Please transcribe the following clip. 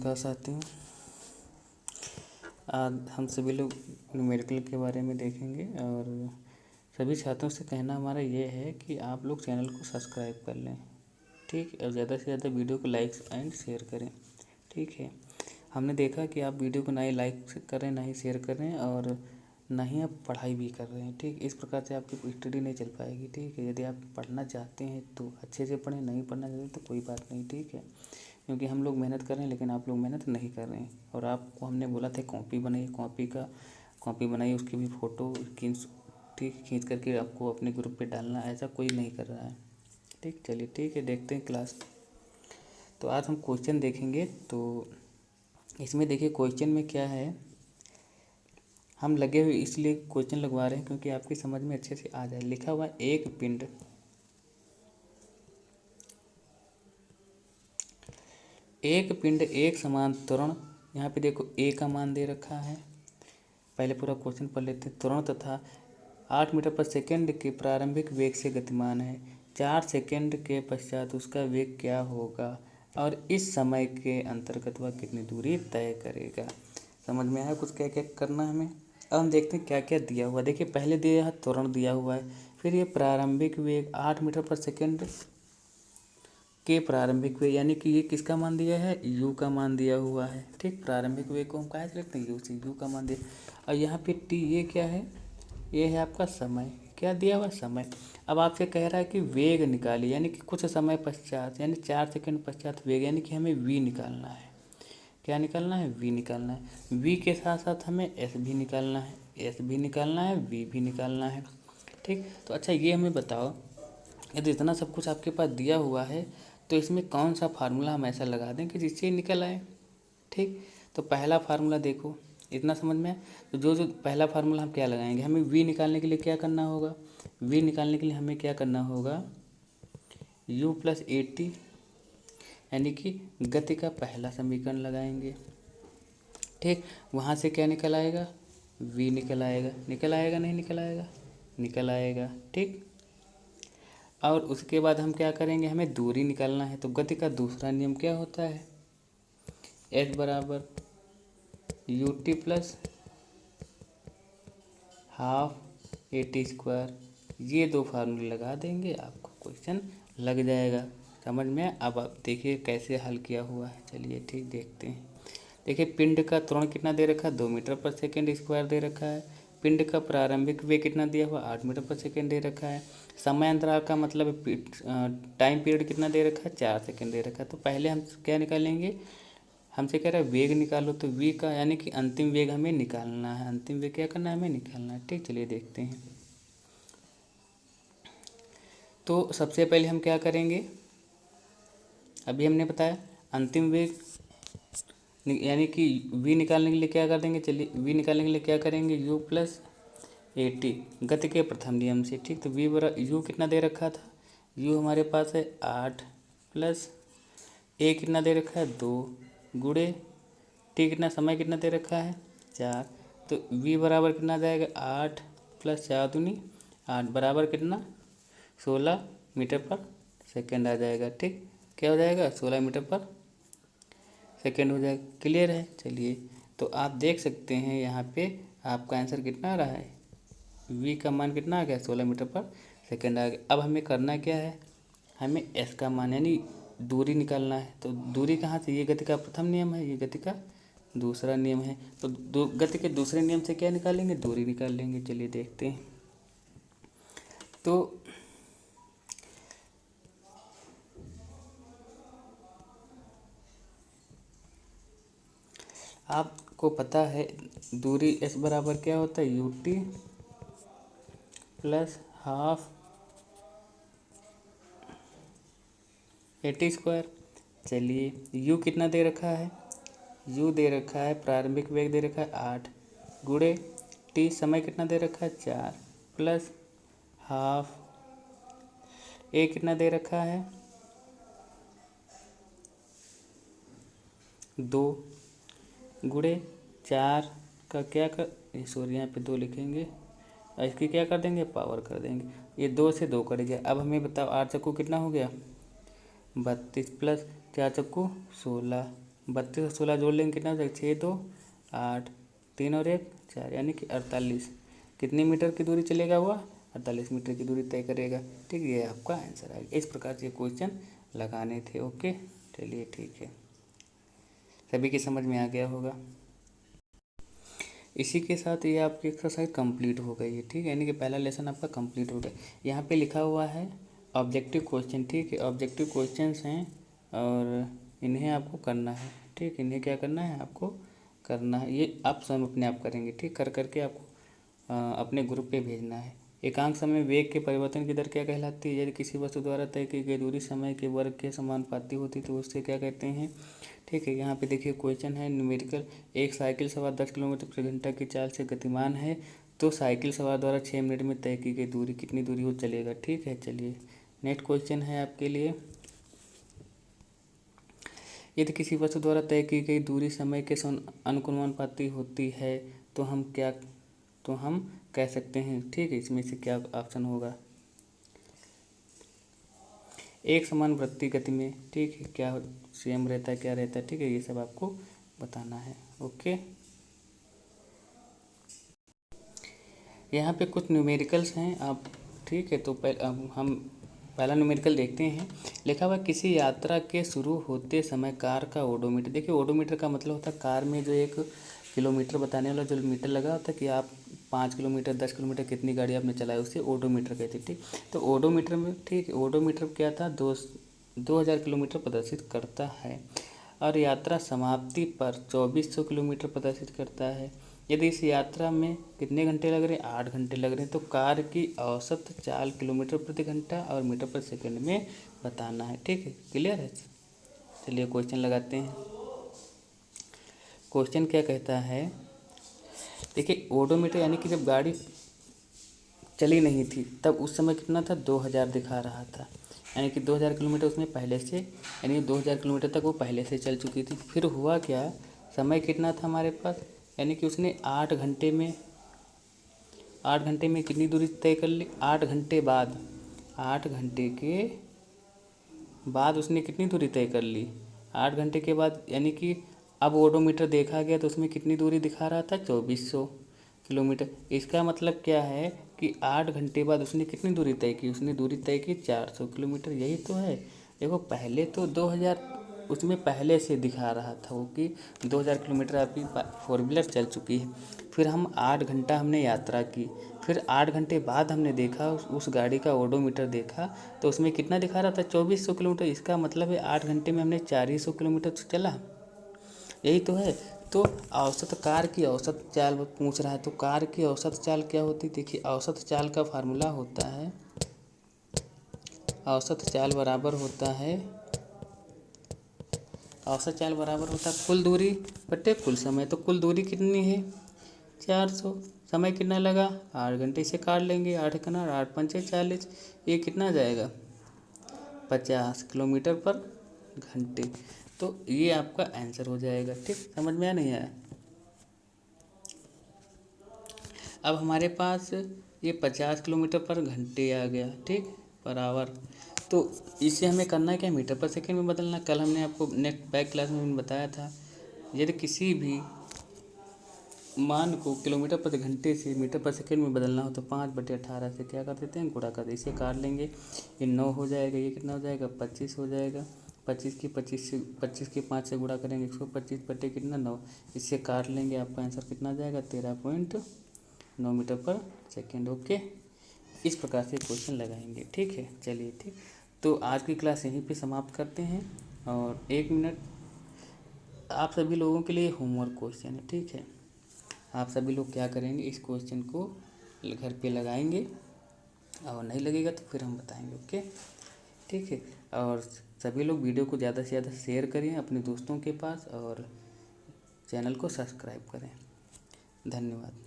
नमस्कार साथियों। आज हम सभी लोग न्यूमेरिकल के बारे में देखेंगे और सभी छात्रों से कहना हमारा ये है कि आप लोग चैनल को सब्सक्राइब कर लें, ठीक, और ज़्यादा से ज़्यादा वीडियो को लाइक एंड शेयर करें, ठीक है। हमने देखा कि आप वीडियो को ना ही लाइक कर रहे हैं, ना ही शेयर कर रहे हैं और ना ही आप पढ़ाई भी कर रहे हैं, ठीक। इस प्रकार से आपकी स्टडी नहीं चल पाएगी, ठीक है। यदि आप पढ़ना चाहते हैं तो अच्छे से पढ़ें, नहीं पढ़ना चाहते तो कोई बात नहीं, ठीक है। क्योंकि हम लोग मेहनत कर रहे हैं लेकिन आप लोग मेहनत नहीं कर रहे हैं। और आपको हमने बोला था कॉपी बनाइए, कॉपी बनाइए, उसकी भी फ़ोटो खींच करके आपको अपने ग्रुप पे डालना, ऐसा कोई नहीं कर रहा है, ठीक। चलिए ठीक है, देखते हैं क्लास। तो आज हम क्वेश्चन देखेंगे। तो इसमें देखिए क्वेश्चन में क्या है, हम लगे हुए इसलिए क्वेश्चन लगवा रहे हैं क्योंकि आपकी समझ में अच्छे से आ जाए। लिखा हुआ एक पिंड एक समान त्वरण, यहाँ पे देखो ए का मान दे रखा है। पहले पूरा क्वेश्चन पढ़ लेते हैं। त्वरण तथा 8 मीटर पर सेकंड के प्रारंभिक वेग से गतिमान है, 4 सेकंड के पश्चात उसका वेग क्या होगा और इस समय के अंतर्गत वह कितनी दूरी तय करेगा। समझ में आया कुछ क्या क्या करना है हमें। अब हम देखते हैं क्या क्या दिया हुआ। देखिए पहले दिया है त्वरण दिया हुआ है, फिर ये प्रारंभिक वेग 8 मीटर पर सेकंड के प्रारंभिक वेग, यानी कि ये किसका मान दिया है, u का मान दिया हुआ है, ठीक। प्रारंभिक वेग को हम कहाँ से लिखते हैं, u से, u का मान दिया। और यहाँ पे t ये क्या है, ये है आपका समय, क्या दिया हुआ, समय। अब आपसे कह रहा है कि वेग निकालिए, यानी कि कुछ समय पश्चात, यानी 4 सेकंड पश्चात वेग, यानी कि हमें v निकालना है। क्या निकालना है, v निकालना है। v के साथ साथ हमें s भी निकालना है, s भी निकालना है, v भी निकालना है, ठीक। तो अच्छा ये हमें बताओ, यदि इतना सब कुछ आपके पास दिया हुआ है तो इसमें कौन सा फार्मूला हम ऐसा लगा दें कि जिससे निकल आए, ठीक। तो पहला फार्मूला देखो, इतना समझ में। तो जो पहला फार्मूला हम क्या लगाएंगे, हमें v निकालने के लिए क्या करना होगा, v निकालने के लिए हमें क्या करना होगा, u प्लस ए टी, यानी कि गति का पहला समीकरण लगाएंगे, ठीक। वहाँ से क्या निकल आएगा, v निकल आएगा, नहीं निकल आएगा, निकल आएगा, ठीक। और उसके बाद हम क्या करेंगे, हमें दूरी निकालना है। तो गति का दूसरा नियम क्या होता है, H बराबर U T plus half A T square. ये दो फार्मूले लगा देंगे, आपको क्वेश्चन लग जाएगा समझ में। अब आप देखिए कैसे हल किया हुआ है, चलिए ठीक देखते हैं। देखिए पिंड का त्वरण कितना दे रखा है, 2 मीटर पर सेकेंड स्क्वायर दे रखा है। पिंड का प्रारंभिक वेग कितना दिया हुआ, 8 मीटर पर सेकेंड दे रखा है। समय अंतराल का मतलब टाइम पीरियड कितना दे रखा है, 4 सेकेंड दे रखा है। तो पहले हम क्या निकालेंगे, हमसे कह रहा है वेग निकालो, तो v का यानी कि अंतिम वेग हमें निकालना है। अंतिम वेग क्या करना है, हमें निकालना है, ठीक। चलिए देखते हैं। तो सबसे पहले हम क्या करेंगे, अभी हमने बताया अंतिम वेग यानी कि v निकालने के लिए क्या कर देंगे, चलिए v निकालने के लिए क्या करेंगे, u प्लस ए टी, गति के प्रथम नियम से, ठीक। तो v बराबर u कितना दे रखा था, u हमारे पास है 8 प्लस a कितना दे रखा है 2 गुणे t कितना, समय कितना दे रखा है 4। तो v बराबर कितना जाएगा, 8 प्लस 4 दूनी 8 बराबर कितना 16 मीटर पर सेकेंड आ जाएगा, ठीक। क्या हो जाएगा, 16 मीटर पर सेकेंड हो जाएगा। क्लियर है। चलिए तो आप देख सकते हैं यहाँ पे आपका आंसर कितना आ रहा है, v का मान कितना आ गया, 16 मीटर पर सेकेंड आ गया। अब हमें करना क्या है, हमें s का मान यानी दूरी निकालना है। तो दूरी कहाँ से, ये गति का प्रथम नियम है, ये गति का दूसरा नियम है। तो गति के दूसरे नियम से क्या निकालेंगे, दूरी निकाल लेंगे। चलिए देखते हैं। तो आपको पता है दूरी s बराबर क्या होता है, U T plus half A T square. चलिए u कितना दे रखा है, u दे रखा है, प्रारंभिक वेग दे रखा है 8 गुणे t, समय कितना दे रखा है 4 प्लस हाफ a कितना दे रखा है 2 गुणे 4 का क्या कर, सॉरी यहाँ पे 2 लिखेंगे और इसकी क्या कर देंगे, पावर कर देंगे। ये 2 से 2 कट गया। अब हमें बताओ 8 चक्कू कितना हो गया 32 प्लस 4 चक्कू 16, 32 और 16 जोड़ लेंगे कितना हो जाएगा, 6 2 8, 3 और 1 4, यानी कि 48। कितने मीटर की दूरी चलेगा हुआ, 48 मीटर की दूरी तय करेगा। ठीक, ये आपका आंसर आएगा। इस प्रकार से क्वेश्चन लगाने थे। ओके, चलिए ठीक है, सभी की समझ में आ गया होगा। इसी के साथ ये आपकी एक्सरसाइज कंप्लीट हो गई है। ठीक है, यानी कि पहला लेसन आपका कंप्लीट हो गया। यहाँ पे लिखा हुआ है ऑब्जेक्टिव क्वेश्चन। ठीक है, ऑब्जेक्टिव क्वेश्चंस हैं और इन्हें आपको करना है। ठीक, इन्हें क्या करना है, आपको करना है। ये आप स्वयं अपने आप करेंगे। ठीक, कर करके आपको अपने ग्रुप पे भेजना है। एकांक समय वेग के परिवर्तन की दर क्या कहलाती है? यदि किसी वस्तु द्वारा तय की गई दूरी समय के वर्ग के समानुपाती तो उससे क्या कहते हैं? ठीक है, यहाँ पे देखिए क्वेश्चन है न्यूमेरिकल। एक साइकिल सवार 10 किलोमीटर प्रति घंटा की चाल से गतिमान है, तो साइकिल सवार द्वारा 6 मिनट में तय की गई दूरी कितनी दूरी वो चलेगा? ठीक है, चलिए नेक्स्ट क्वेश्चन है आपके लिए। यदि किसी वस्तु द्वारा तय की गई दूरी समय के अनुक्रमानुपाती होती है तो हम कह सकते हैं। ठीक है, इसमें से क्या ऑप्शन होगा? एक समान वृत्तीय गति में, ठीक है, क्या सेम रहता है, क्या रहता है? ठीक है, ये सब आपको बताना है। ओके, यहाँ पे कुछ न्यूमेरिकल्स हैं आप। ठीक है, तो अब हम पहला न्यूमेरिकल देखते हैं। लिखा हुआ किसी यात्रा के शुरू होते समय कार का ओडोमीटर। देखिए, ओडोमीटर का मतलब होता है कार में जो एक किलोमीटर बताने वाला जो मीटर लगा होता है कि आप 5 किलोमीटर 10 किलोमीटर कितनी गाड़ी आपने चलाई, उसे ओडोमीटर कहते हैं। ठीक, तो ओडोमीटर में, ठीक, ओडोमीटर क्या था, 2000 किलोमीटर प्रदर्शित करता है और यात्रा समाप्ति पर 2400 किलोमीटर प्रदर्शित करता है। यदि इस यात्रा में कितने घंटे लग रहे हैं? 8 घंटे लग रहे हैं। तो कार की औसत चाल किलोमीटर प्रति घंटा और मीटर प्रति सेकंड में बताना है। ठीक है, क्लियर है? चलिए क्वेश्चन लगाते हैं। क्वेश्चन क्या कहता है, देखिए ओडोमीटर यानी कि जब गाड़ी चली नहीं थी तब उस समय कितना था, 2000 दिखा रहा था, यानी कि 2000 किलोमीटर उसमें पहले से, यानी 2000 किलोमीटर तक वो पहले से चल चुकी थी। फिर हुआ क्या, समय कितना था हमारे पास, यानी कि उसने 8 घंटे में कितनी दूरी तय कर ली? 8 घंटे बाद, 8 घंटे के बाद उसने कितनी दूरी तय कर ली? 8 घंटे के बाद, यानी कि अब ओडोमीटर देखा गया तो उसमें कितनी दूरी दिखा रहा था, 2400 किलोमीटर। इसका मतलब क्या है कि 8 घंटे बाद उसने कितनी दूरी तय की? उसने दूरी तय की 400 किलोमीटर। यही तो है। देखो, पहले तो 2000 उसमें पहले से दिखा रहा था वो कि 2000 किलोमीटर आपकी 4 व्हीलर चल चुकी है। फिर हम 8 घंटा हमने यात्रा की, फिर 8 घंटे बाद हमने देखा उस गाड़ी का ओडोमीटर देखा तो उसमें कितना दिखा रहा था, 2400 किलोमीटर। इसका मतलब है 8 घंटे में हमने 400 किलोमीटर चला। यही तो है। तो औसत कार की औसत चाल पूछ रहा है, तो कार की औसत चाल क्या होती है? देखिए, औसत चाल का फार्मूला होता है, औसत चाल बराबर होता है, औसत चाल बराबर होता है कुल दूरी बटे कुल समय। तो कुल दूरी कितनी है, 400। समय कितना लगा, 8 घंटे से काट लेंगे, 8 का 8 पंचे 40, ये कितना जाएगा, 50 किलोमीटर पर घंटे। तो ये आपका आंसर हो जाएगा। ठीक, समझ में आया नहीं आया? अब हमारे पास ये 50 किलोमीटर पर घंटे आ गया, ठीक, पर आवर। तो इसे हमें करना है क्या, मीटर पर सेकंड में बदलना। कल हमने आपको नेक्स्ट बैक क्लास में बताया था, यदि किसी भी मान को किलोमीटर प्रति घंटे से मीटर पर सेकंड में बदलना हो तो 5/18 से क्या कर देते हैं, गुणा कर देते, इसे काट लेंगे, ये 9 हो जाएगा, ये कितना हो जाएगा, 25 हो जाएगा। 25 की 5 से गुणा करेंगे, 125 बटे कितना, 9, इससे काट लेंगे, आपका आंसर कितना आ जाएगा, 13.9 मीटर पर सेकेंड। ओके, इस प्रकार से क्वेश्चन लगाएंगे। ठीक है, चलिए ठीक, तो आज की क्लास यहीं पे समाप्त करते हैं। और 1 मिनट आप सभी लोगों के लिए होमवर्क क्वेश्चन है। ठीक है, आप सभी लोग क्या करेंगे, इस क्वेश्चन को घर पे लगाएंगे और नहीं लगेगा तो फिर हम बताएंगे। ओके, ठीक है, और सभी लोग वीडियो को ज़्यादा से ज़्यादा शेयर करें अपने दोस्तों के पास और चैनल को सब्सक्राइब करें। धन्यवाद।